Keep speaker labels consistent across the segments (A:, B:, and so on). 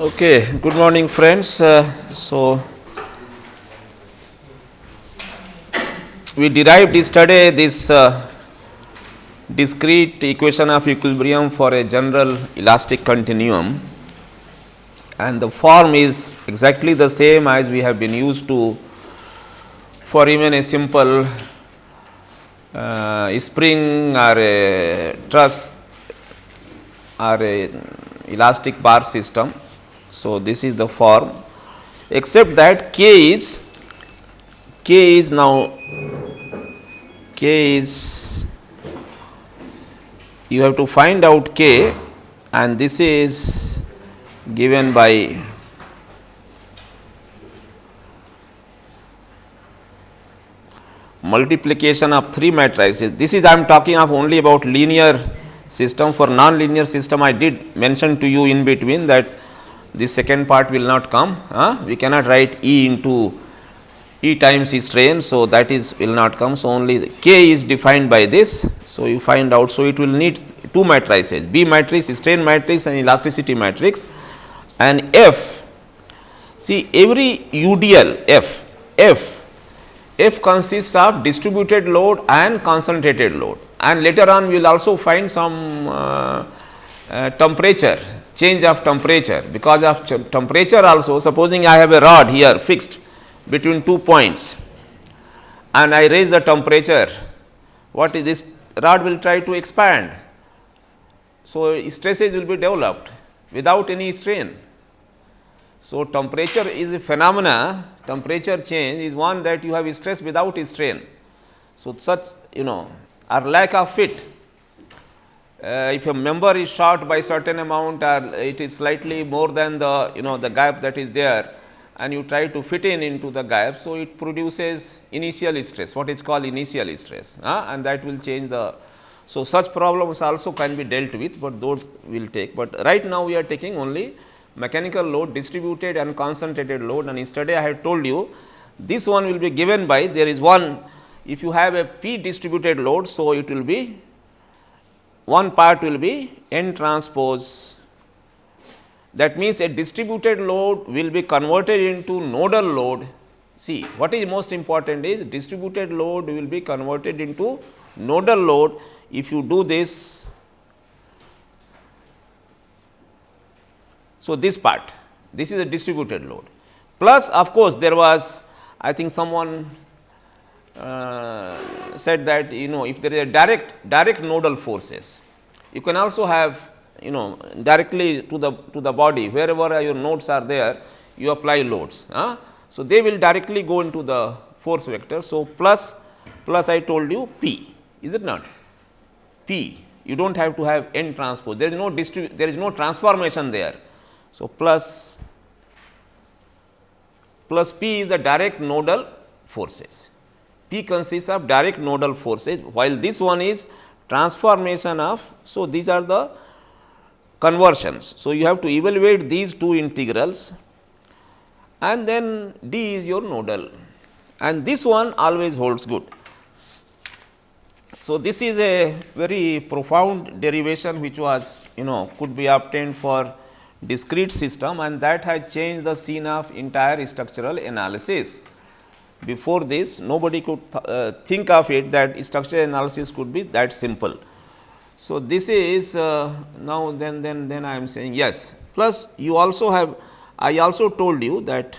A: Okay, good morning friends. So, we derived yesterday this discrete equation of equilibrium for a general elastic continuum, and the form is exactly the same as we have been used to for even a simple spring or a truss or a elastic bar system. So, this is the form, except that k is now you have to find out k, and this is given by multiplication of 3 matrices. This is I am talking of only about linear system. For non-linear system, I did mention to you in between that this second part will not come. We cannot write E into E times E strain. So, that is will not come. So, only k is defined by this. So, you find out. So, it will need 2 matrices, B matrix, strain matrix and elasticity matrix, and F. See, every UDL F consists of distributed load and concentrated load, and later on we will also find some temperature, change of temperature. Because of temperature also, supposing I have a rod here fixed between 2 points and I raise the temperature, what is this? Rod will try to expand. So, stresses will be developed without any strain. So, temperature is a phenomena, temperature change is one that you have stress without strain. So, such or lack of fit, if a member is short by certain amount or it is slightly more than the the gap that is there, and you try to fit into the gap. So, it produces initial stress, what is called initial stress, and that will change the. So, such problems also can be dealt with, but those will take. But right now, we are taking only mechanical load, distributed and concentrated load, and yesterday I had told you this one will be given by, there is one, if you have a P distributed load. So, it will be one part will be N transpose. That means, a distributed load will be converted into nodal load. See, what is most important is distributed load will be converted into nodal load. If you do this, so this part, this is a distributed load, plus of course, there was, I think someone said that if there is a direct nodal forces, you can also have directly to the body, wherever your nodes are there, you apply loads. So, they will directly go into the force vector. So, plus I told you P, is it not? P, you do not have to have N transpose, there is no transformation there. So, plus P is the direct nodal forces. P consists of direct nodal forces, while this one is transformation of. So, these are the conversions. So, you have to evaluate these two integrals, and then D is your nodal, and this one always holds good. So, this is a very profound derivation which was could be obtained for discrete system, and that has changed the scene of entire structural analysis. Before this, nobody could think of it that structural analysis could be that simple. So, this is now then I am saying yes. Plus, you also have, I also told you that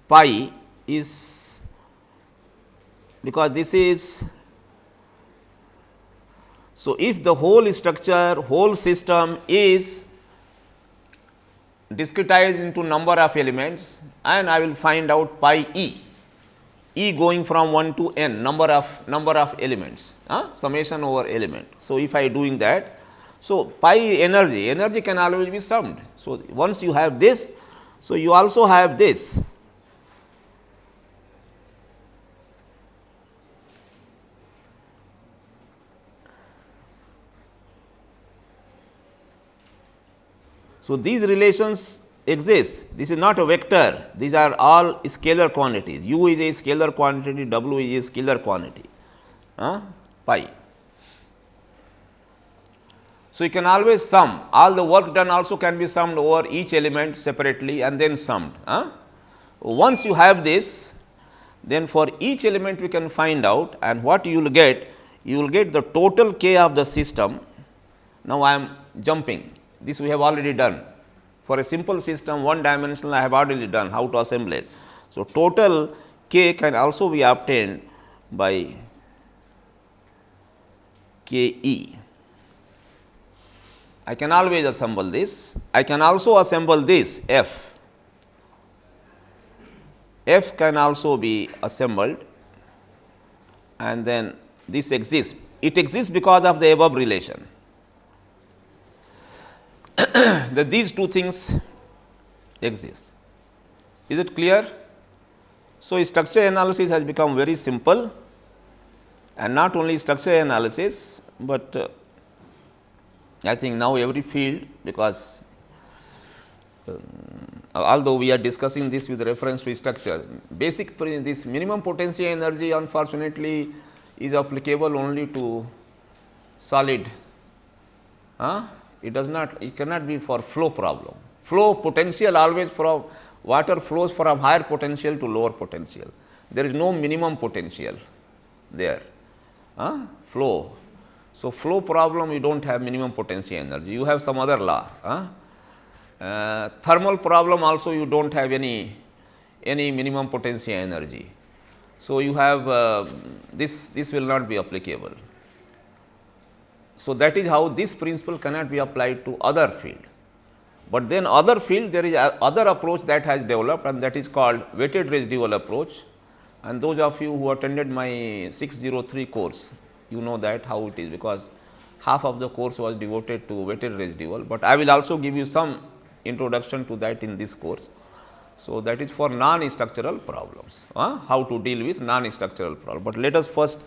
A: pi is, because this is. So, if the whole structure, whole system is discretized into number of elements, and I will find out pi E going from 1 to n, number of elements, summation over element. So, if I doing that, so pi energy can always be summed. So, once you have this, so you also have this. So, these relations exist. This is not a vector, these are all scalar quantities. U is a scalar quantity, W is a scalar quantity, pi. So, you can always sum, all the work done also can be summed over each element separately and then summed. Once you have this, then for each element we can find out, and what you will get? You will get the total k of the system. Now, I am jumping, this we have already done. For a simple system, one dimensional I have already done how to assemblage. So, total k can also be obtained by k e. I can always assemble this. I can also assemble this f. F can also be assembled, and then this exists. It exists because of the above relation. That these two things exist. Is it clear? So, structure analysis has become very simple, and not only structure analysis, but I think now every field, because although we are discussing this with reference to structure, this minimum potential energy unfortunately is applicable only to solid. It does not, it cannot be for flow problem. Flow potential always from water flows from higher potential to lower potential. There is no minimum potential there. Flow. So, flow problem you do not have minimum potential energy, you have some other law. Thermal problem also you do not have any minimum potential energy. So, you have this will not be applicable. So, that is how this principle cannot be applied to other field. But then other field there is other approach that has developed, and that is called weighted residual approach, and those of you who attended my 603 course, you know that how it is, because half of the course was devoted to weighted residual, but I will also give you some introduction to that in this course. So, that is for non-structural problems, how to deal with non-structural problem, but let us first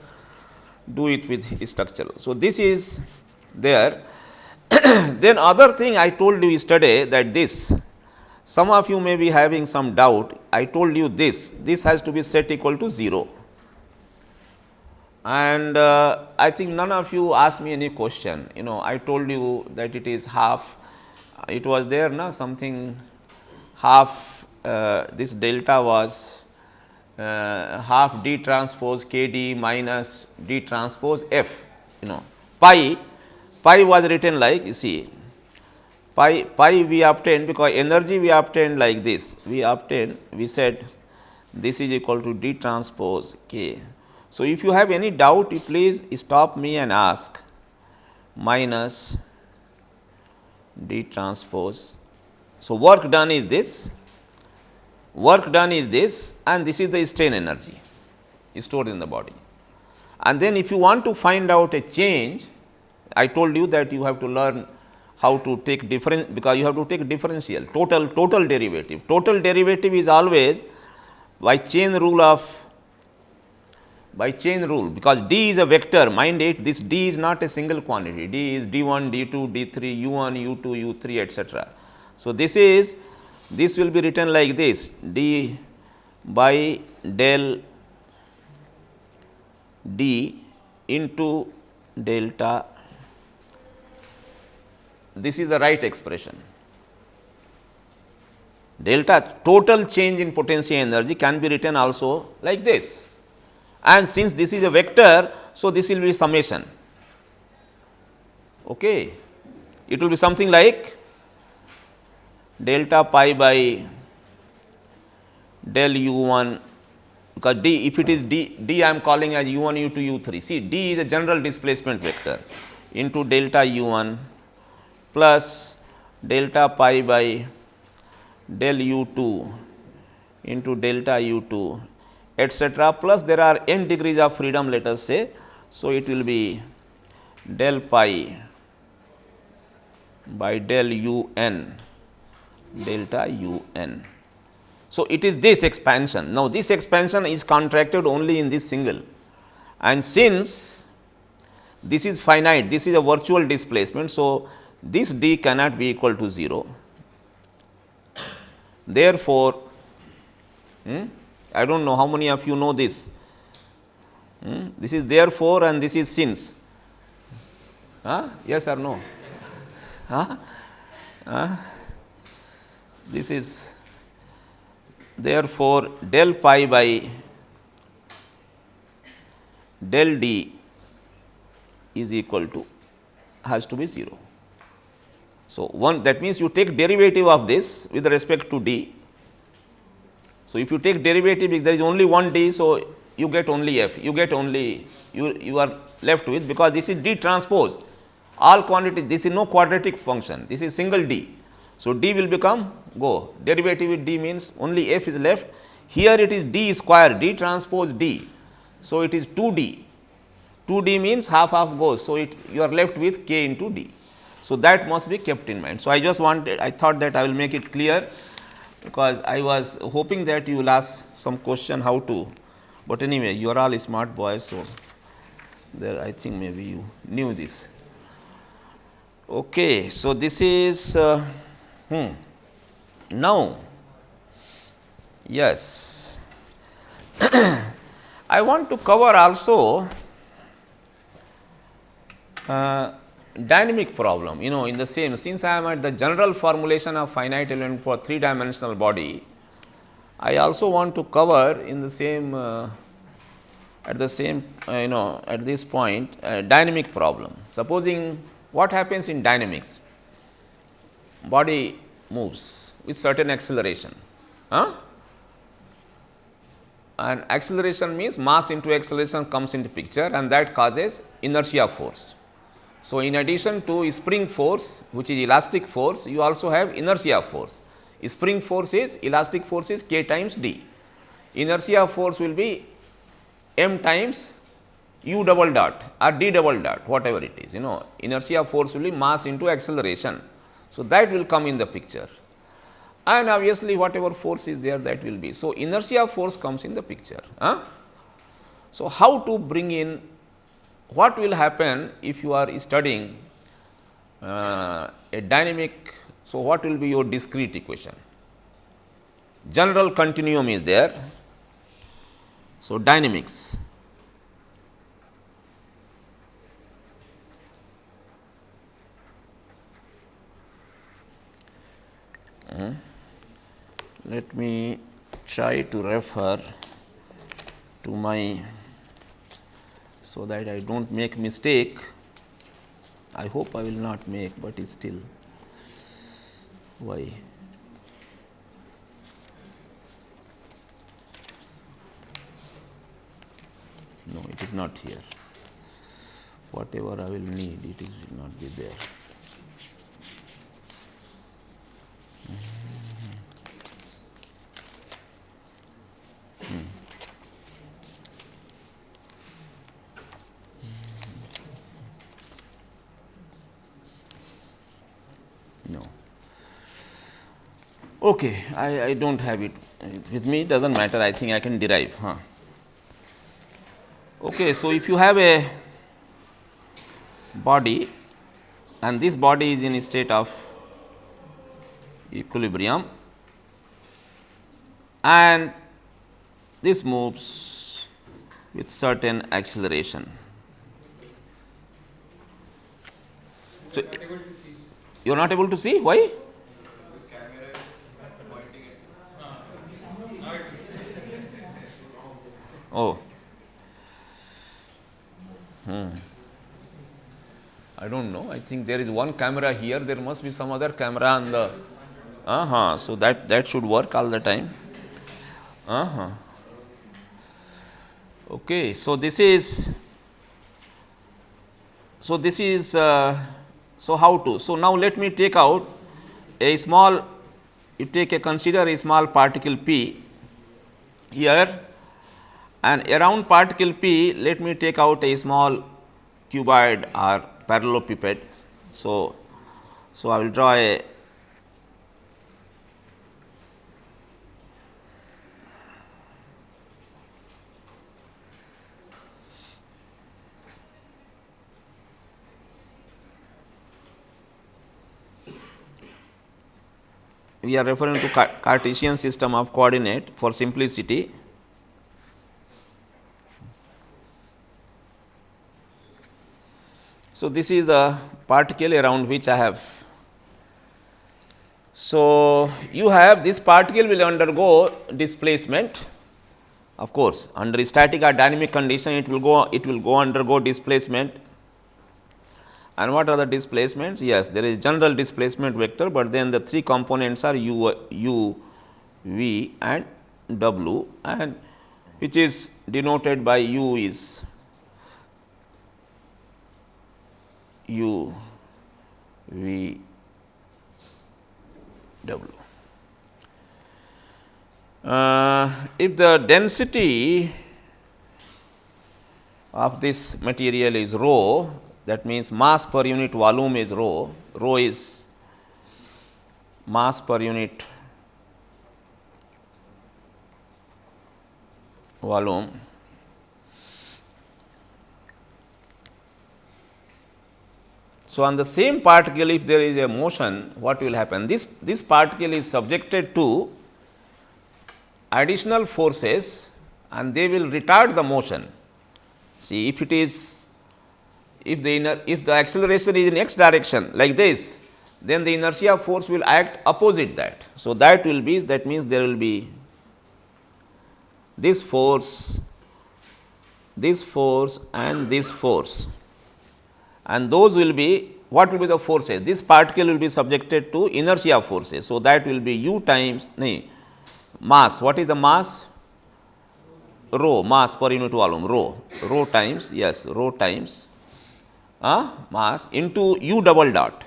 A: do it with structural. So, this is there. Then other thing I told you yesterday, that this, some of you may be having some doubt, I told you this has to be set equal to 0. And I think none of you asked me any question, I told you that it is half, it was there something half, this delta was half d transpose k d minus d transpose f, pi was written like, you see, pi we obtained, because energy we obtained like this, we said this is equal to d transpose k. So, if you have any doubt, you please stop me and ask, minus d transpose. So, work done is this, and this is the strain energy stored in the body. And then if you want to find out a change, I told you that you have to learn how to take difference, because you have to take differential, total derivative. Total derivative is always by chain rule, because d is a vector, mind it, this d is not a single quantity, d is d1, d2, d3, u1, u2, u3, etc. So, this will be written like this, d by del d into delta, this is the right expression. Delta, total change in potential energy, can be written also like this. And since this is a vector, so this will be summation. Okay. It will be something like delta pi by del u1, because d, if it is d I am calling as u1, u2, u3. See, d is a general displacement vector, into delta u1 plus delta pi by del u2 into delta u2, etc., plus there are n degrees of freedom, let us say. So, it will be del pi by del un delta un. So, it is this expansion. Now, this expansion is contracted only in this single, and since this is finite, this is a virtual displacement. So, this d cannot be equal to 0. Therefore, I do not know how many of you know this. This is therefore and this is since. Yes or no? This is therefore del pi by del d is equal to, has to be 0. So, one, that means you take derivative of this with respect to d. So, if you take derivative, if there is only one d, so you get only f, you get only, you are left with, because this is d transpose, all quantity, this is no quadratic function, this is single d. So, d will become go, derivative with d means only f is left, here it is d square, d transpose d. So, it is 2d, 2d means half goes. So, you are left with k into d. So, that must be kept in mind. So, I just wanted, I thought that I will make it clear, because I was hoping that you will ask some question how to, but anyway you are all smart boys. So, there I think maybe you knew this. Okay. So, this is now, yes, I want to cover also dynamic problem, in the same, since I am at the general formulation of finite element for 3 dimensional body, I also want to cover in the same at the same at this point dynamic problem. Supposing what happens in dynamics, body moves with certain acceleration, and acceleration means mass into acceleration comes into picture, and that causes inertia force. So, in addition to spring force, which is elastic force, you also have inertia force. Spring force is, elastic force is k times d. Inertia force will be m times u double dot or d double dot, whatever it is, inertia force will be mass into acceleration. So, that will come in the picture, and obviously, whatever force is there, that will be. So, inertia force comes in the picture. So, how to bring in, what will happen if you are studying a dynamic? So, what will be your discrete equation? General continuum is there. So, dynamics. Let me try to refer to my, so that I do not make mistake. I hope I will not make, but it is still why. No, it is not here. Whatever I will need, it is will not be there. No. Okay, I do not have it with me, it does not matter, I think I can derive. Okay, so, if you have a body and this body is in a state of equilibrium and this moves with certain acceleration. So, you are not able to see, why? Oh. I do not know, I think there is one camera here, there must be some other camera on the, so that should work all the time. Okay, so this is, so how to, so now let me take out a small, you consider a small particle p here, and around particle p let me take out a small cuboid or parallelepiped. So, I will draw a we are referring to Cartesian system of coordinate for simplicity. So, this is the particle around which I have So, you have this particle will undergo displacement. Of course, under static or dynamic condition it will go undergo displacement. And what are the displacements? Yes, there is general displacement vector, but then the three components are u, v and w, and which is denoted by u is u, v, w. If the density of this material is rho, that means mass per unit volume is rho, rho is mass per unit volume. So, on the same particle if there is a motion, what will happen? This particle is subjected to additional forces and they will retard the motion. See, if the acceleration is in x direction like this, then the inertia force will act opposite that. So, that means there will be this force and this force, and those will be, what will be the forces? This particle will be subjected to inertia forces. So, that will be u times mass. What is the mass? Rho, mass per unit volume, rho times, yes, rho times mass into u double dot.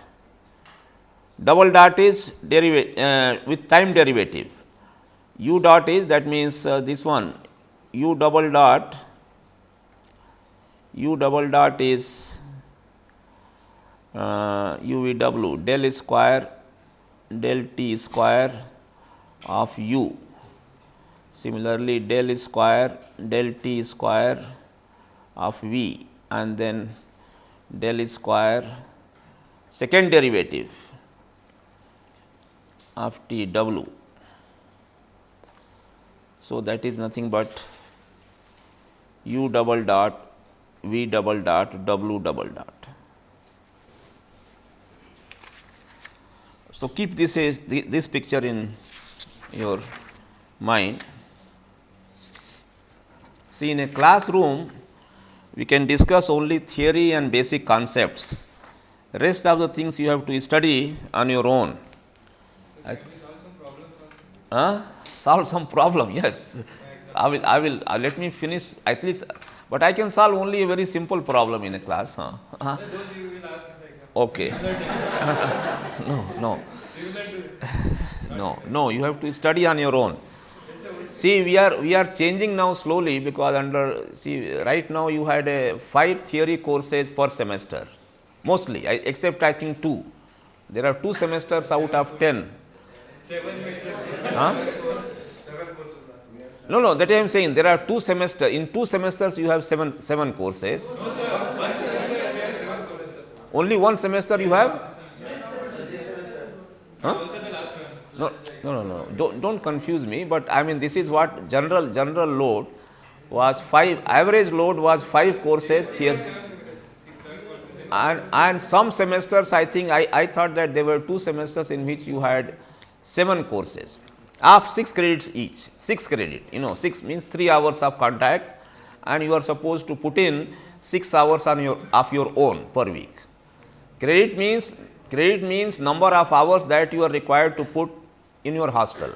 A: Double dot is with time derivative. U dot is, that means this one, u double dot is u v w del square del t square of u. Similarly, del square del t square of v, and then del square second derivative of t w. So, that is nothing but u double dot v double dot w double dot. So, keep this picture in your mind. See, in a classroom we can discuss only theory and basic concepts, rest of the things you have to study on your own. Solve some problem, yes. I will let me finish at least, but I can solve only a very simple problem in a class. Okay. No, you have to study on your own. See, we are changing now slowly, because right now you had 5 theory courses per semester, mostly, except I think 2. There are 2 semesters out of 10. 7 No, that I am saying there are 2 semesters. In 2 semesters you have 7 courses. Only 1 semester you have? No. Don't confuse me. But I mean, this is what general load was 5. Average load was 5 courses theory. And some semesters, I think I thought that there were 2 semesters in which you had 7 courses of 6 credits each. 6 credit, 6 means 3 hours of contact, and you are supposed to put in 6 hours of your own per week. Credit means number of hours that you are required to put in your hostel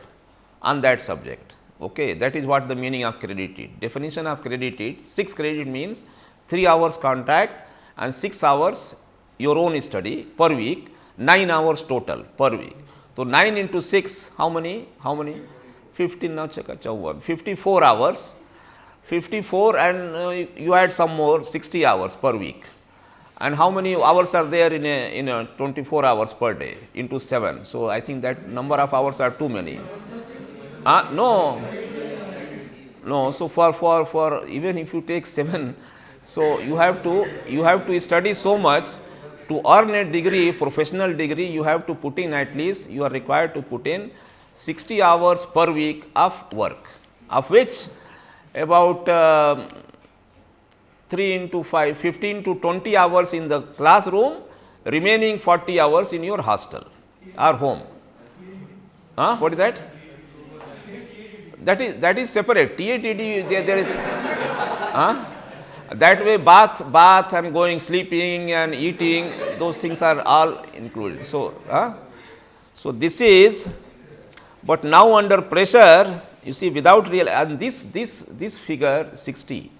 A: on that subject. Okay, that is what the meaning of credited. Definition of credited: 6 credit means 3 hours contact and 6 hours your own study per week, 9 hours total per week. So, 9 into 6, how many? 15 now, 54 hours. 54, and you add some more, 60 hours per week. And how many hours are there in a 24 hours per day into 7? So, I think that number of hours are too many. No. So, for even if you take 7, so you have to study so much. To earn a degree, professional degree, you have to put in, at least you are required to put in 60 hours per week of work, of which about 3 into 5, 15 to 20 hours in the classroom, remaining 40 hours in your hostel or home. What is that? That is separate. TATD, there is, that way bath and going, sleeping and eating, those things are all included. So, so this is, but now under pressure, you see, without real, and this figure 60.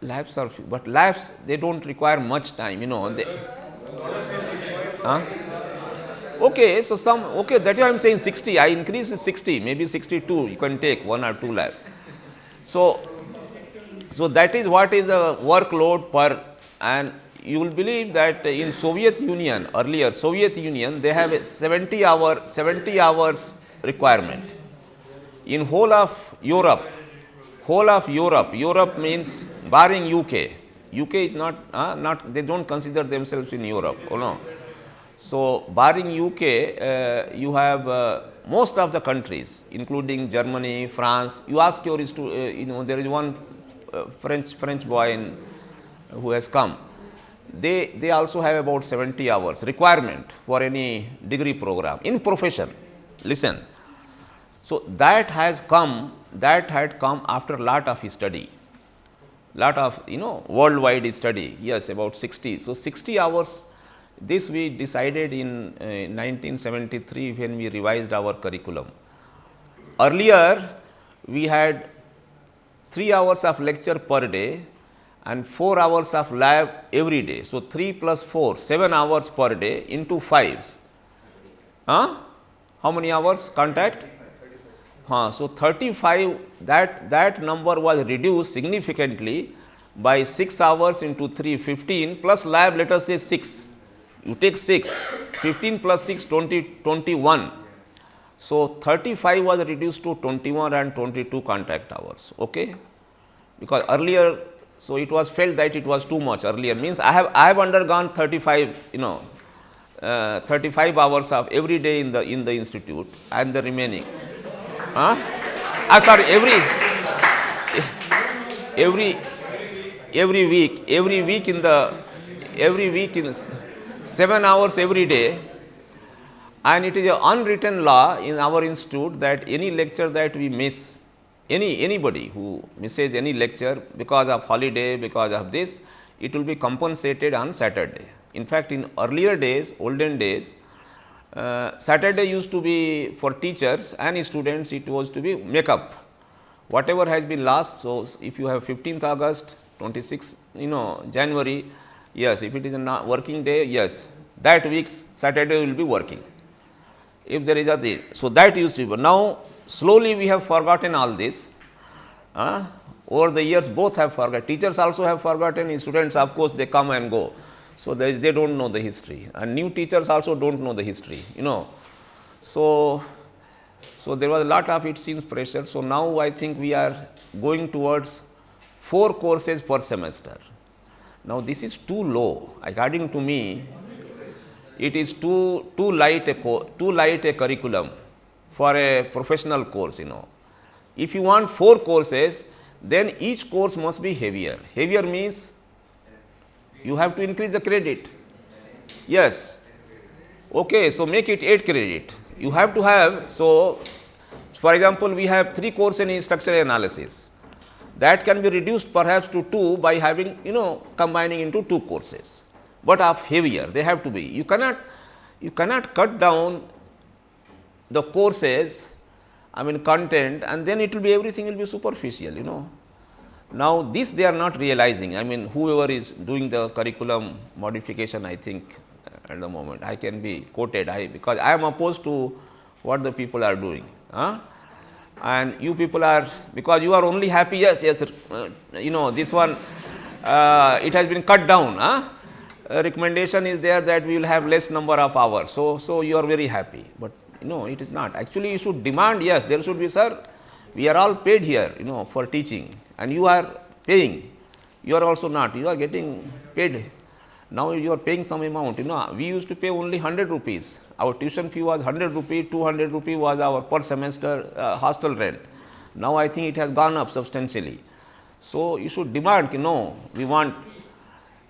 A: Labs are, but labs, they don't require much time, you know. They, okay, so some, okay, that is why I am saying 60. I increased to 60, maybe 62. You can take 1 or 2 labs. So that is what is a workload per, and you will believe that in Soviet Union, earlier Soviet Union, they have a 70 hours requirement. In whole of Europe, Europe means barring UK. UK is not, they don't consider themselves in Europe, oh no. So barring UK, you have most of the countries, including Germany, France. You ask your, you know, there is one French boy who has come. They also have about 70 hours requirement for any degree program in profession. Listen, so that had come after a lot of study, lot of, you know, worldwide study. Yes, about 60. So 60 hours. This we decided in 1973 when we revised our curriculum. Earlier, we had 3 hours of lecture per day and 4 hours of lab every day. So 3 plus 4, 7 hours per day into 5s. How many hours contact? So 35, that number was reduced significantly by 6 hours into 3, 15 plus lab, let us say 6. You take 6, 15 plus 6, 21. So 35 was reduced to 21 and 22 contact hours, okay? Because earlier, so it was felt that it was too much earlier, means I have undergone 35, you know, 35 hours of every day in the institute, and the remaining, sorry, every week in 7 hours every day, and it is an unwritten law in our institute that any lecture that we miss, anybody who misses any lecture because of holiday, because of this, it will be compensated on Saturday. In fact, in earlier days, olden days, Saturday used to be for teachers and students, it was to be make up whatever has been lost. So if you have 15th August, 26th, you know, January, yes, if it is a working day, yes, that week's Saturday will be working. If there is a thing, so that used to be. Now, slowly we have forgotten all this. Over the years, both have forgotten. Teachers also have forgotten. Students, of course, they come and go. So they don't know the history, and new teachers also don't know the history. You know, so there was a lot of, it seems, pressure. So now I think we are going towards 4 courses per semester. Now, this is too low. According to me, it is too light a curriculum for a professional course, you know. If you want 4 courses, then each course must be heavier. Heavier means you have to increase the credit. Yes. Okay, so make it 8 credit. You have to have, so for example, we have 3 courses in structural analysis. That can be reduced perhaps to 2 by having, you know, combining into 2 courses, but of heavier, they have to be. You cannot cut down the courses, I mean content, and then it will be, everything will be superficial, you know. Now, this they are not realizing. I mean, whoever is doing the curriculum modification, I think at the moment, I can be quoted, because I am opposed to what the people are doing. And you people are, because you are only happy, yes, you know, this one, it has been cut down. Recommendation is there that we will have less number of hours. So you are very happy, but you know, it is not. Actually, you should demand, yes, there should be, sir, we are all paid here, you know, for teaching, and you are paying. You are also not, you are getting paid. Now you are paying some amount, you know. We used to pay only 100 rupees. Our tuition fee was 100 rupees, 200 rupees was our per semester hostel rent. Now I think it has gone up substantially. So you should demand, you know, we want,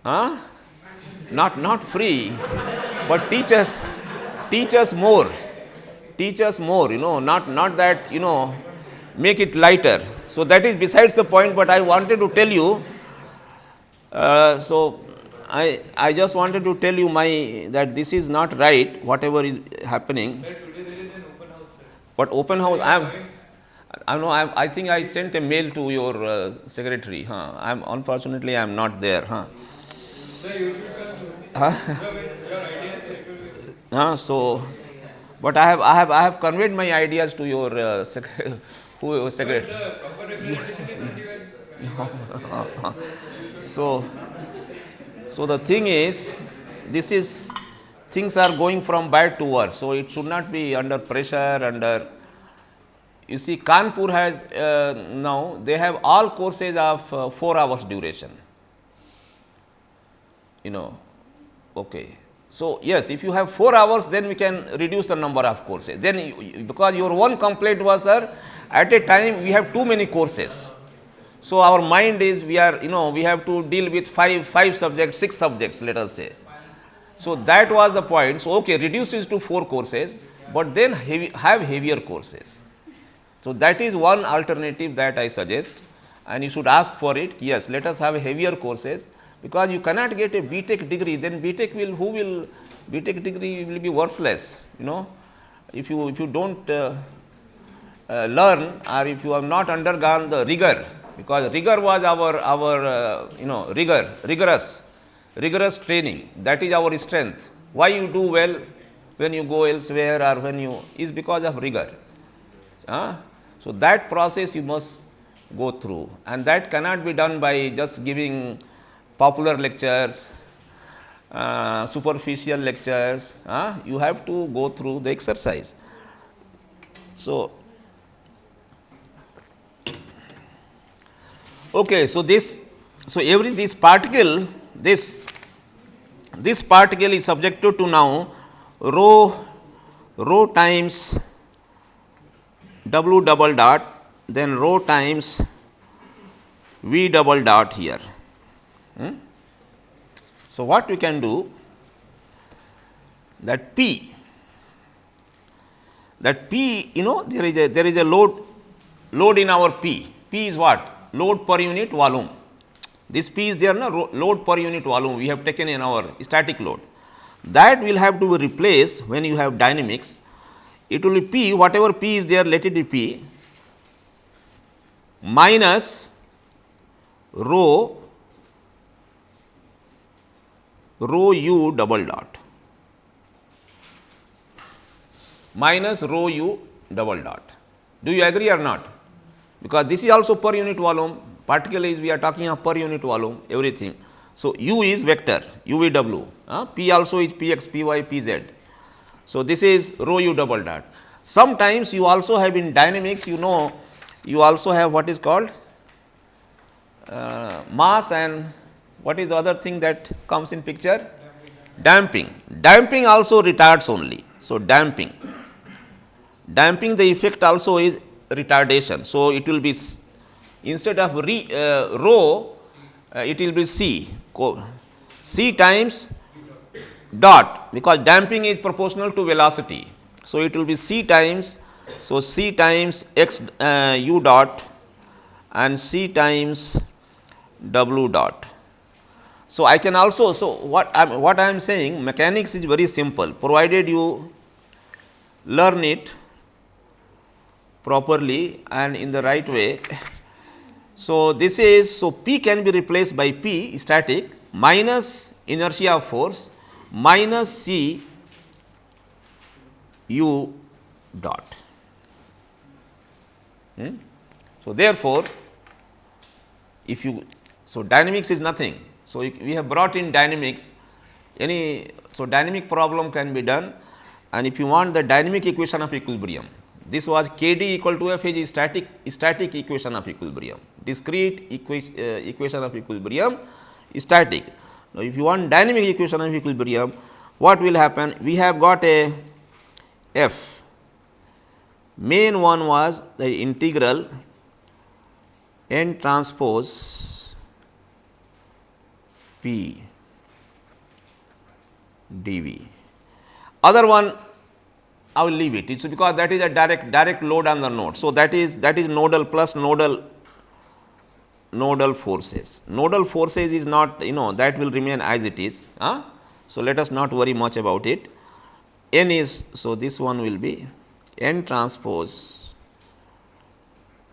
A: not free, but teach us more. teach us more, not that, make it lighter. So, that is besides the point, but I wanted to tell you. So, I just wanted to tell you that this is not right, whatever is happening.
B: Sir, today there is an open house, sir.
A: But open house, I think I sent a mail to your secretary. Unfortunately, I am not there.
B: Sir, you should come. Your ideas circulate.
A: So, but I have conveyed my ideas to your secretary.
B: The proper representation is given.
A: So the thing is, things are going from bad to worse. So it should not be under pressure. You see, Kanpur has now they have all courses of 4 hours duration. Okay. So yes, if you have 4 hours, then we can reduce the number of courses. Then because your one complaint was, sir, at a time we have too many courses. So our mind is we have to deal with five subjects, 6 subjects, let us say. So that was the point. So okay, reduce it to 4 courses, but then have heavier courses. So that is one alternative that I suggest, and you should ask for it. Yes, let us have heavier courses, because you cannot get a BTech degree. Then BTech degree will be worthless. If you don't learn, or if you have not undergone the rigor, because rigor was our rigorous training. That is our strength. Why you do well when you go elsewhere, or when you is because of rigor. So that process you must go through, and that cannot be done by just giving popular lectures, superficial lectures. You have to go through the exercise. So okay, so this particle is subjected to now rho times W double dot, then rho times V double dot here. So what we can do, that P, there is a load in our P. P is what? Load per unit volume. This P is there, load per unit volume we have taken in our static load. That will have to be replaced when you have dynamics. It will be P, whatever P is there, let it be P minus rho u double dot, minus rho u double dot. Do you agree or not? Because this is also per unit volume, particularly we are talking of per unit volume, everything. So u is vector, UVW, P also is Px, Py, Pz. So this is rho u double dot. Sometimes you also have in dynamics, you also have what is called mass, and what is the other thing that comes in picture? Damping. Damping also retards only. So damping, the effect also is retardation. So it will be instead of rho, it will be C times dot, because damping is proportional to velocity. So it will be C times x u dot and C times w dot. So I can also, what I am saying, mechanics is very simple, provided you learn it properly and in the right way. So this is, P can be replaced by P static minus inertia of force minus C u dot. So therefore, dynamics is nothing. So we have brought in dynamics. Dynamic problem can be done, and if you want the dynamic equation of equilibrium, this was Kd equal to F is static equation of equilibrium, discrete equation of equilibrium, static. Now if you want dynamic equation of equilibrium, what will happen? We have got a F. Main one was the integral n transpose P dV. Other one I will leave it. It's because that is a direct load on the node. So, that is nodal plus nodal forces. Nodal forces is not, that will remain as it is. So, let us not worry much about it. N is, so this one will be N transpose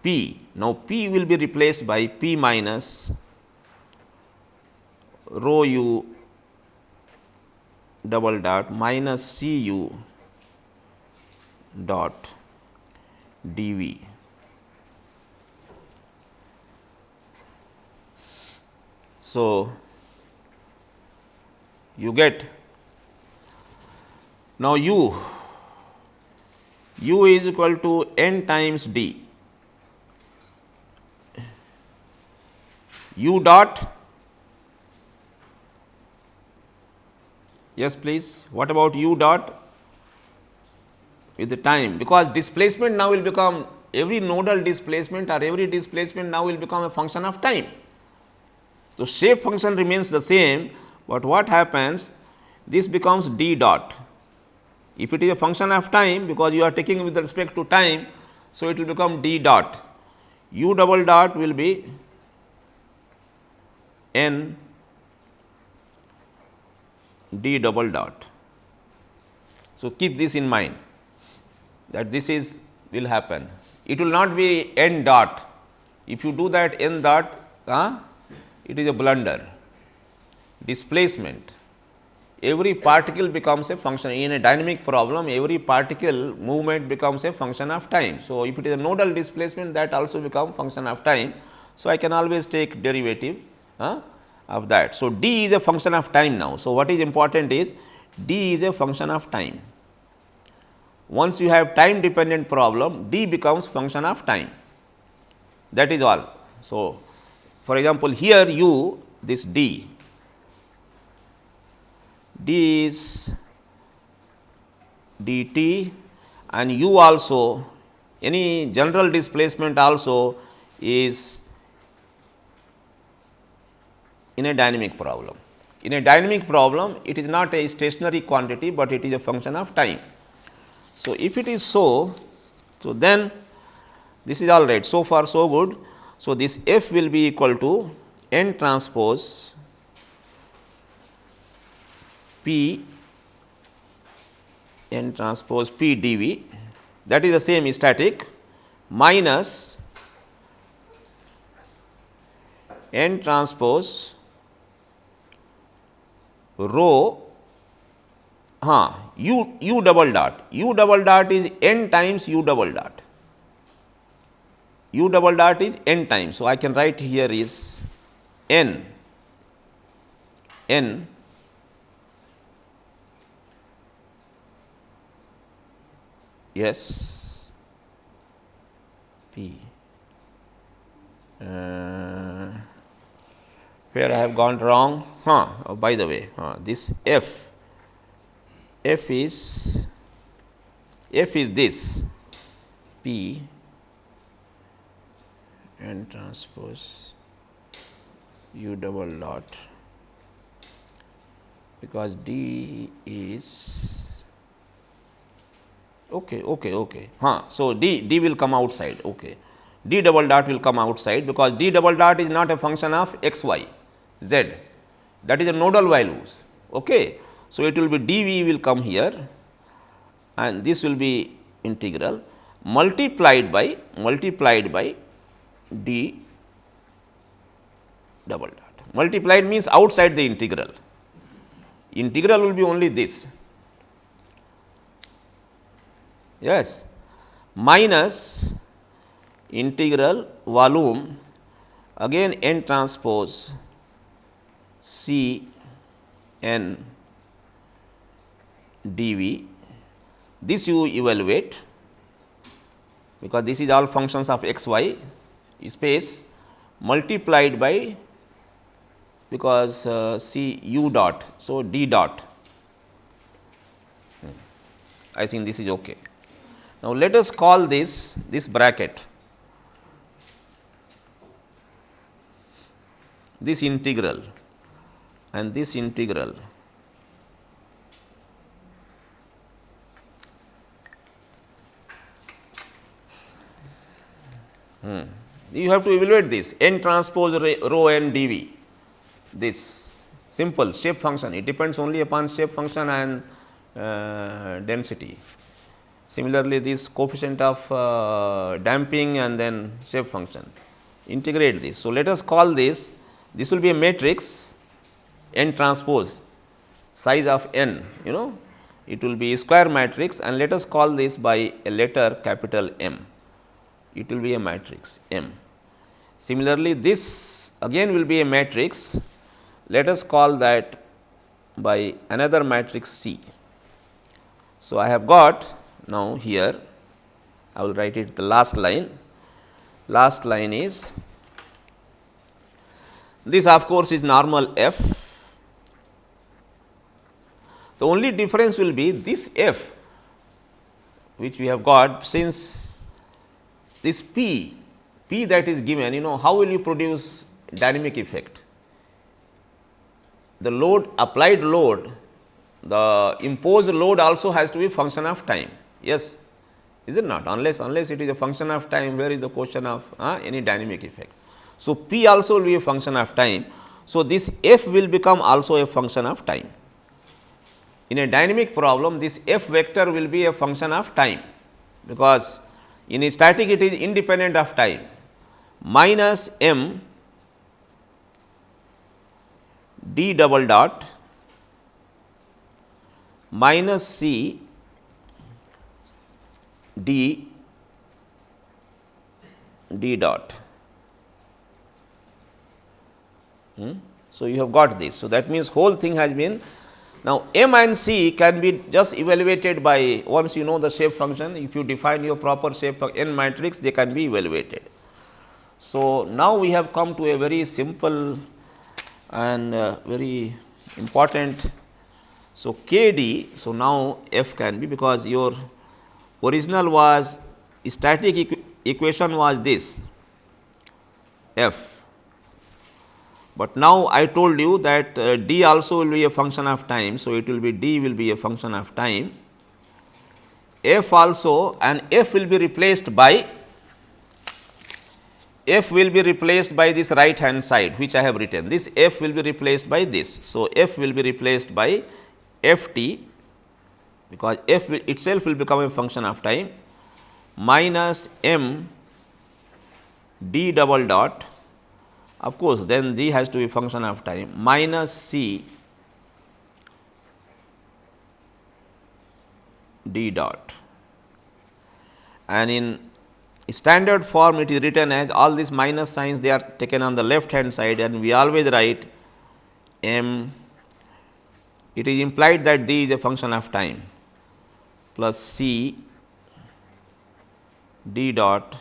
A: P. Now, P will be replaced by P minus rho u double dot minus C u dot dV. So, you get now u is equal to N times d, u dot, yes please, what about u dot with the time, because displacement now will become, every nodal displacement or every displacement now will become a function of time. So, shape function remains the same, but what happens, this becomes d dot. If it is a function of time, because you are taking with respect to time, so it will become d dot. U double dot will be N d double dot. So, keep this in mind, that this is will happen. It will not be N dot. If you do that N dot, it is a blunder. Displacement, every particle becomes a function. In a dynamic problem, every particle movement becomes a function of time. So, if it is a nodal displacement, that also becomes function of time. So, I can always take derivative of that. So, d is a function of time now. So, what is important is d is a function of time. Once you have time dependent problem, d becomes function of time, that is all. So, for example, here u, this d is dt, and u also, any general displacement also is in a dynamic problem. In a dynamic problem, it is not a stationary quantity, but it is a function of time. So, if it is so, then this is all right, so far so good. So, this F will be equal to N transpose P N transpose P dV, that is the same static, minus N transpose rho u double dot. U double dot is N times u double dot. U double dot is N times. So, I can write here is N yes P, where I have gone wrong, by the way, this F is this P N transpose u double dot, because d is okay. So, d will come outside, d double dot will come outside, because d double dot is not a function of x, y, z, that is a nodal values. So, it will be dV will come here, and this will be integral multiplied by d double dot. Multiplied means outside the integral. Integral will be only this, yes, minus integral volume again N transpose C N dV. This you evaluate, because this is all functions of x, y space, multiplied by, because C u dot. So, d dot, I think this is okay. Now, let us call this bracket, this integral, and this integral You have to evaluate this n transpose rho n dV, this simple shape function, it depends only upon shape function and density. Similarly, this coefficient of damping and then shape function, integrate this. So, let us call this will be a matrix n transpose size of n, it will be a square matrix, and let us call this by a letter capital M, it will be a matrix M. Similarly, this again will be a matrix, let us call that by another matrix C. So, I have got now here, I will write it the last line is, this of course is normal F. The only difference will be this F which we have got, since this P that is given, how will you produce dynamic effect? The load, applied load, the imposed load also has to be function of time, yes, is it not? Unless it is a function of time, where is the question of any dynamic effect? So, P also will be a function of time. So, this F will become also a function of time. In a dynamic problem, this F vector will be a function of time, because in a static it is independent of time, minus M d double dot minus C d dot. So, you have got this. So, that means whole thing has been, now M and C can be just evaluated by, once you know the shape function, if you define your proper shape of n matrix, they can be evaluated. So, now we have come to a very simple and very important. So, K d, so now F can be, because your original was static equation was this F. But now I told you that d also will be a function of time. So, it will be d will be a function of time, f also, and f will be replaced by this right hand side which I have written, this f will be replaced by this. So, f will be replaced by f t, because f itself will become a function of time, minus m d double dot, of course, then g has to be function of time, minus c d dot, and in standard form it is written as, all these minus signs they are taken on the left hand side, and we always write m, it is implied that d is a function of time, plus c d dot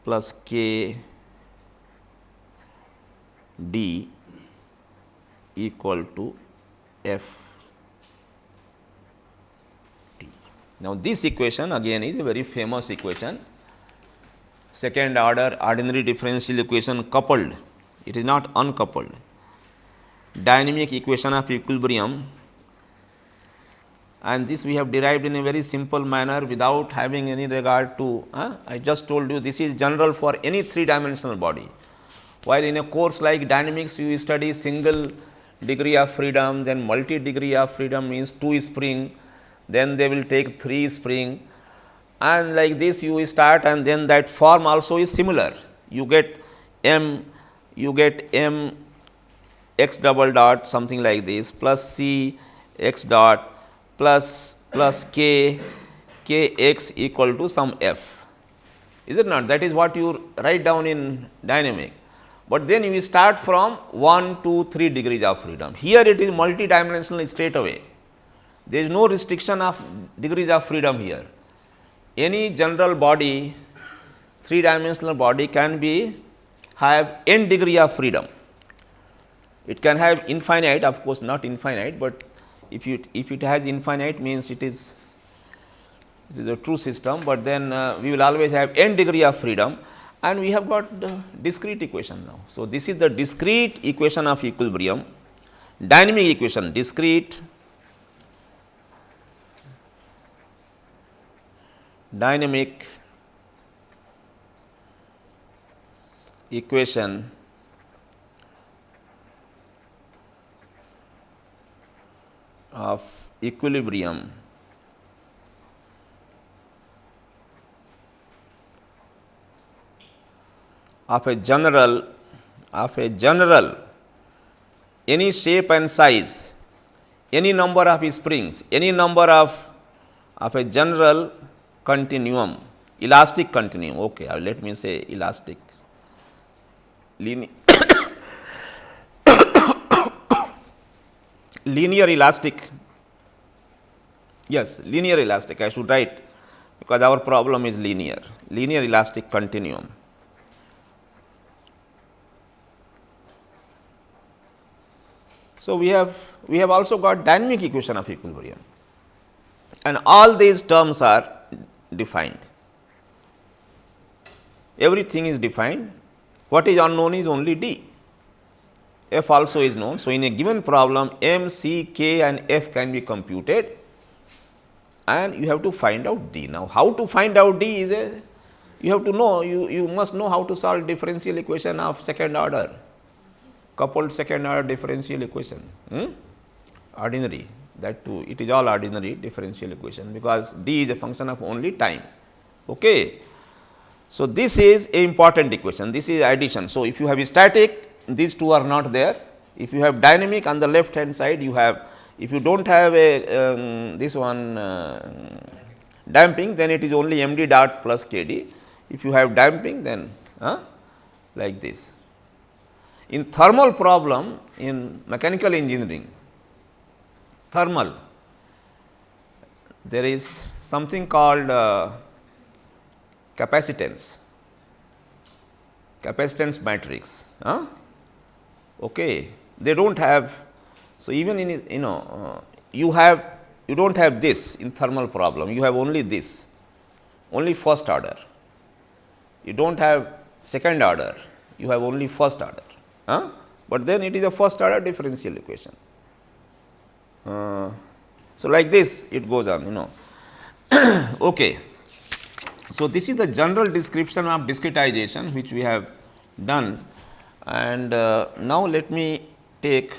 A: plus k d equal to f t. Now, this equation again is a very famous equation, second order ordinary differential equation coupled, it is not uncoupled, dynamic equation of equilibrium, and this we have derived in a very simple manner without having any regard to, I just told you this is general for any 3-dimensional body. While in a course like dynamics you study single degree of freedom, then multi degree of freedom means 2 spring, then they will take 3 spring, and like this you start, and then that form also is similar. You get m x double dot something like this, plus c x dot plus k x equal to some f, is it not? That is what you write down in dynamic. But then you start from 1, 2, 3 degrees of freedom. Here it is multi-dimensional straight away. There is no restriction of degrees of freedom here. Any general body, 3-dimensional body can have n degree of freedom. It can have infinite, of course not infinite, but if it has infinite means it is a true system, but then we will always have n degree of freedom. And we have got the discrete equation now. So, this is the discrete equation of equilibrium, dynamic equation, discrete dynamic equation of equilibrium of a general any shape and size, any number of springs, any number of a general continuum, elastic continuum. Okay, let me say elastic, linear elastic. Yes, linear elastic. I should write because our problem is linear elastic continuum. So, we have also got dynamic equation of equilibrium, and all these terms are defined. Everything is defined. What is unknown is only d. F also is known. So, in a given problem m, c, k and f can be computed, and you have to find out d. Now, how to find out d is you have to know, you must know how to solve differential equation of second order, coupled second order differential equation, ordinary, that too it is all ordinary differential equation, because d is a function of only time. Okay. So, this is a important equation, this is addition. So, if you have static, these two are not there. If you have dynamic, on the left hand side you have, if you do not have a this one damping, then it is only md dot plus kd. If you have damping, then like this. In thermal problem, in mechanical engineering, thermal, there is something called capacitance matrix. Okay. They do not have. So, even in you do not have this in thermal problem, you have only this, only first order. You do not have second order, you have only first order. But then it is a first order differential equation. So, like this it goes on, Okay. So, this is the general description of discretization which we have done, and now let me take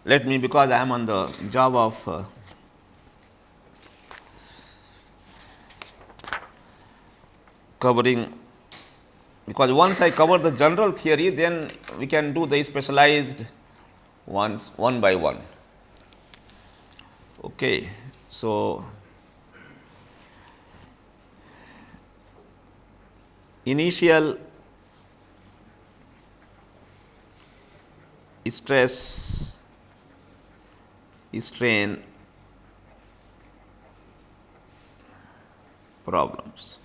A: because I am on the job of covering, because once I cover the general theory, then we can do the specialized ones one by one. Okay. So, initial stress strain problems,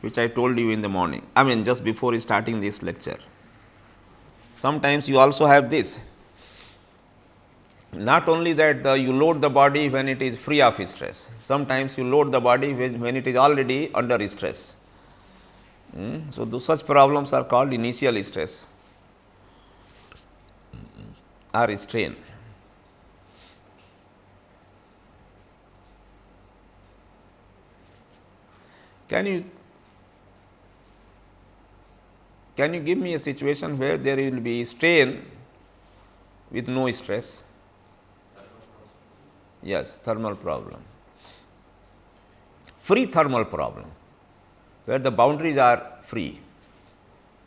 A: which I told you in the morning, I mean just before starting this lecture. Sometimes you also have this, not only that you load the body when it is free of stress, sometimes you load the body when it is already under stress. So, such problems are called initial stress or strain. Can you give me a situation where there will be strain with no stress? Yes, thermal problem. Free thermal problem, where the boundaries are free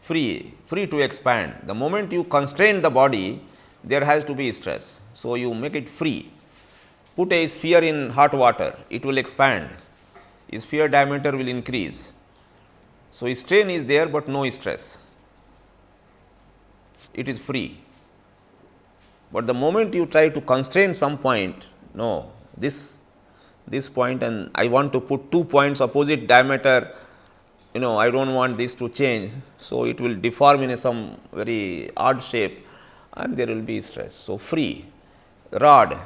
A: to expand. The moment you constrain the body, there has to be stress. So, you make it free. Put a sphere in hot water, it will expand, sphere diameter will increase. So, strain is there, but no stress, it is free. But the moment you try to constrain some point, no, this point, and I want to put 2 points opposite diameter, I do not want this to change. So, it will deform in some very odd shape and there will be stress. So, free rod,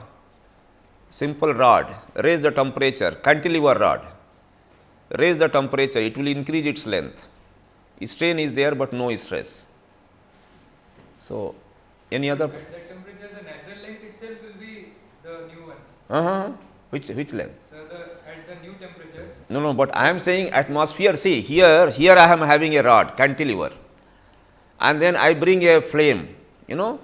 A: simple rod, raise the temperature, cantilever rod, raise the temperature, it will increase its length. Strain is there, but no stress. So, any other?
B: At that temperature, the natural length itself will be the new one.
A: Which length?
B: So at the new temperature,
A: No, but I am saying atmosphere. See, here I am having a rod, cantilever, and then I bring a flame, and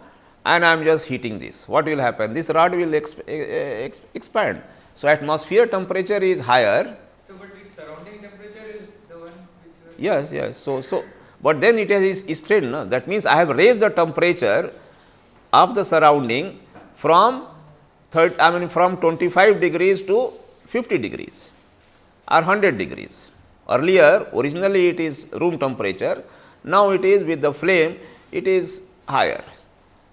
A: I am just heating this. What will happen? This rod will expand. So, atmosphere temperature is higher.
B: so but its surrounding temperature is the one which you are
A: Yes. So, but then it is strained. No? That means I have raised the temperature of the surrounding from from 25 degrees to 50 degrees or 100 degrees. Earlier, originally it is room temperature. Now it is with the flame, it is higher.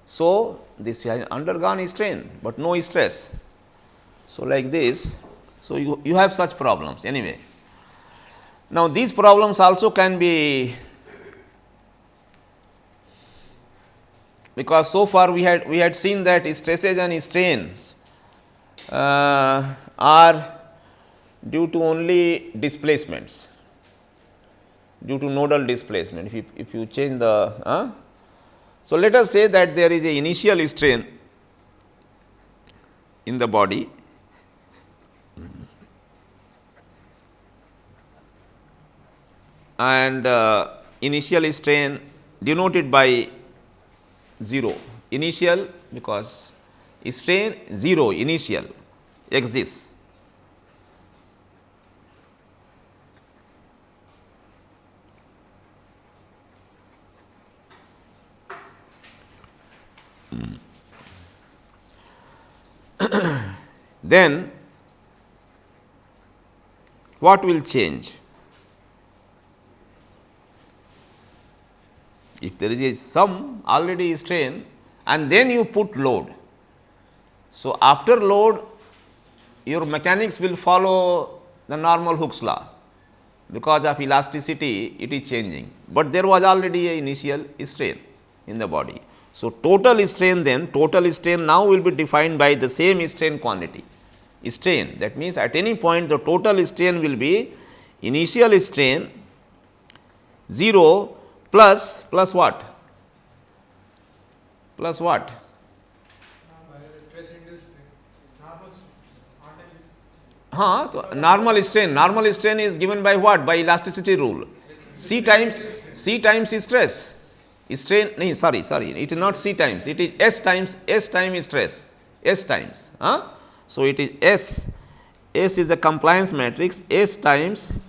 A: So, this has undergone strain, but no stress. So, like this. So, you have such problems anyway. Now, these problems also can be, because so far we had seen that stresses and strains are due to only displacements, due to nodal displacement. If you change the so let us say that there is a initial strain in the body, and initial strain denoted by 0, initial, because strain 0 initial exists. Then what will change? If there is some already strain and then you put load. So, after load your mechanics will follow the normal Hooke's law, because of elasticity it is changing, but there was already a initial strain in the body. So, total strain now will be defined by the same strain quantity. Strain, that means at any point the total strain will be initial strain 0 plus what? Plus what?
B: stress induced
A: So normal strain is given by what? By elasticity rule. C times stress. Strain, no, sorry, it is not C times, it is S times stress, S times. So, it is S is a compliance matrix, S times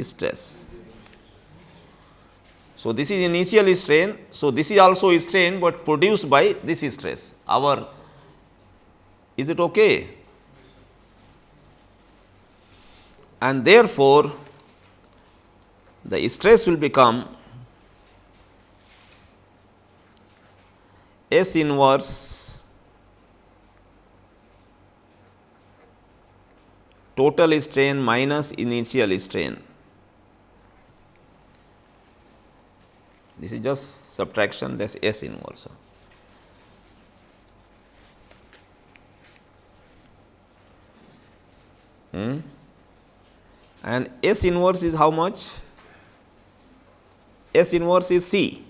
A: stress. So, this is initial strain. So, this is also a strain, but produced by this stress. Is it okay? And therefore, the stress will become S inverse total strain minus initial strain. This is just subtraction, that is S inverse. And S inverse is how much? S inverse is C.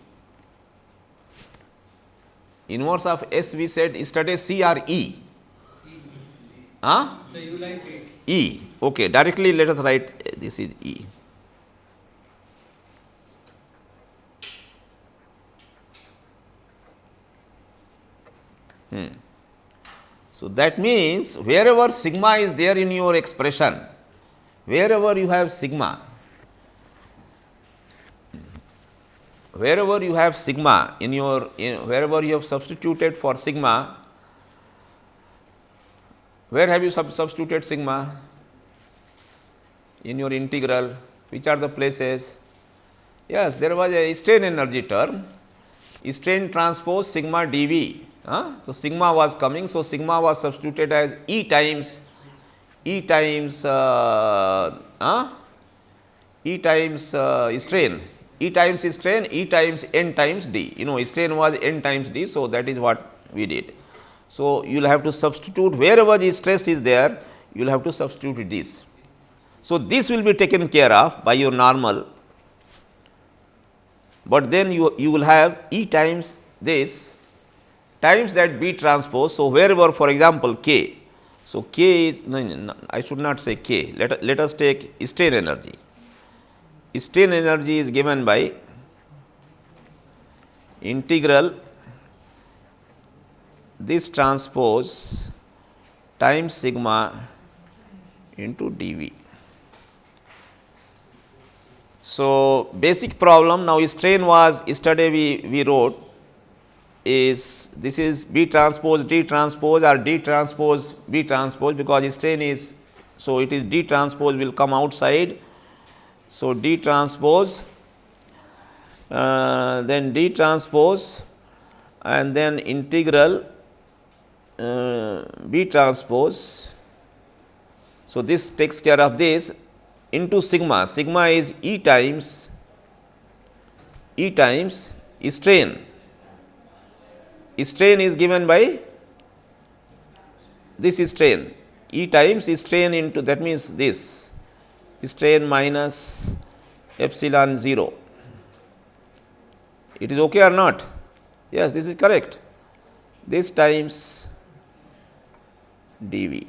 A: Inverse of S we said yesterday, C or E?
B: So, you like it.
A: E. Okay, directly let us write this is E. So, that means wherever sigma is there in your expression, wherever you have sigma, wherever you have sigma in your wherever you have substituted for sigma, where have you substituted sigma? In your integral, which are the places? Yes, there was a strain energy term, strain transpose sigma dV. So, sigma was coming. So, sigma was substituted as E times strain, E times N times D. Strain was N times D. So, that is what we did. So, you will have to substitute wherever the stress is there, you will have to substitute this. So, this will be taken care of by your normal, but then you will have E times this times that B transpose. So, wherever for example, K. So, K is no, I should not say K, let us take strain energy. Strain energy is given by integral this transpose times sigma into dV. So, basic problem now strain was yesterday we wrote is this is B transpose D transpose or D transpose B transpose, because strain is, so it is D transpose will come outside. So, D transpose then D transpose and then integral B transpose. So, this takes care of this into sigma. Sigma is E times strain. Strain is given by this strain, E times strain into, that means this strain minus epsilon 0. It is okay or not? Yes, this is correct. This times dV.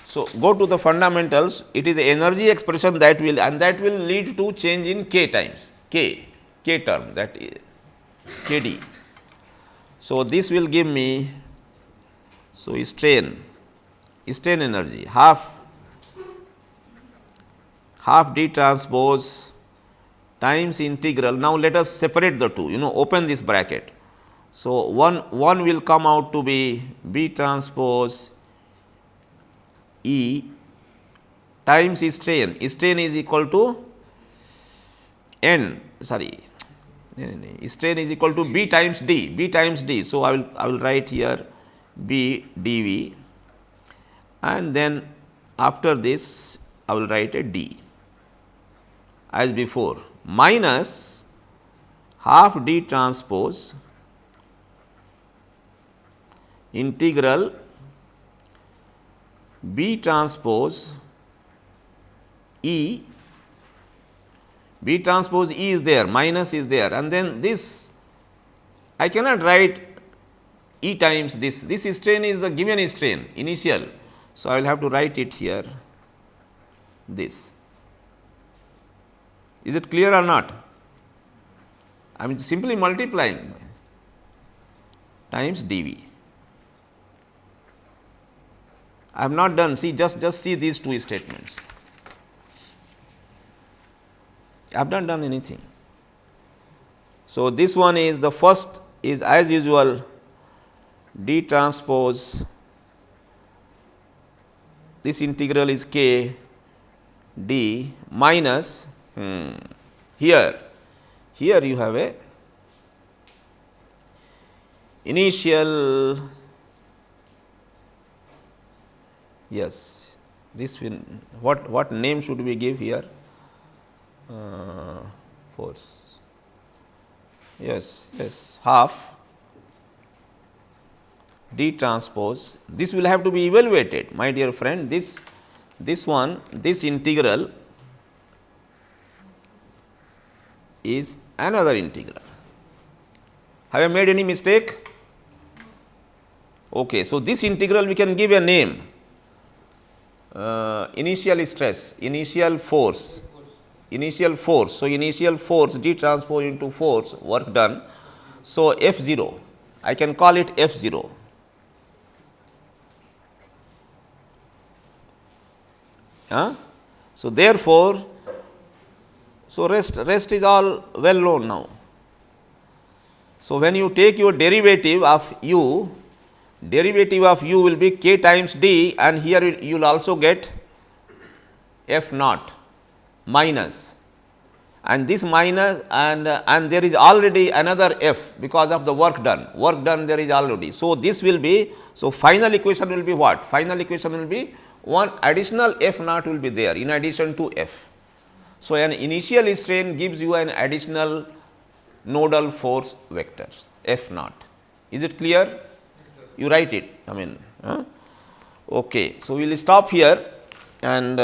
A: So, go to the fundamentals, it is the energy expression that will, and that will lead to change in K times, K term, that is Kd. So, this will give me, so strain energy half D transpose times integral. Now, let us separate the two, open this bracket. So, one will come out to be B transpose E times strain. Strain is equal to N, sorry, strain is equal to B times D. So, I will write here B dV, and then after this I will write a D as before, minus half D transpose integral B transpose E. B transpose E is there, minus is there, and then this I cannot write E times this. This strain is the given strain initial. So, I will have to write it here this. Is it clear or not? I am simply multiplying times dV. I have not done, see, just see these two statements. I have not done anything. So, this one is, the first is as usual D transpose, this integral is K D minus here you have a initial, yes, this will, what name should we give here? Force, yes, half D transpose. This will have to be evaluated, my dear friend. This integral is another integral. Have I made any mistake? Okay. So, this integral we can give a name, initial stress, initial force. So, initial force D transpose into force, work done. So, F0, I can call it F0. So, therefore, rest is all well known now. So, when you take your derivative of u will be K times D, and here you will also get F naught minus, and this minus, and there is already another F because of the work done there is already. So, this will be, so final equation will be what? Final equation will be one additional F naught will be there in addition to F. So, an initial strain gives you an additional nodal force vector F naught. Is it clear? You write it, I mean. Okay. So, we will stop here, and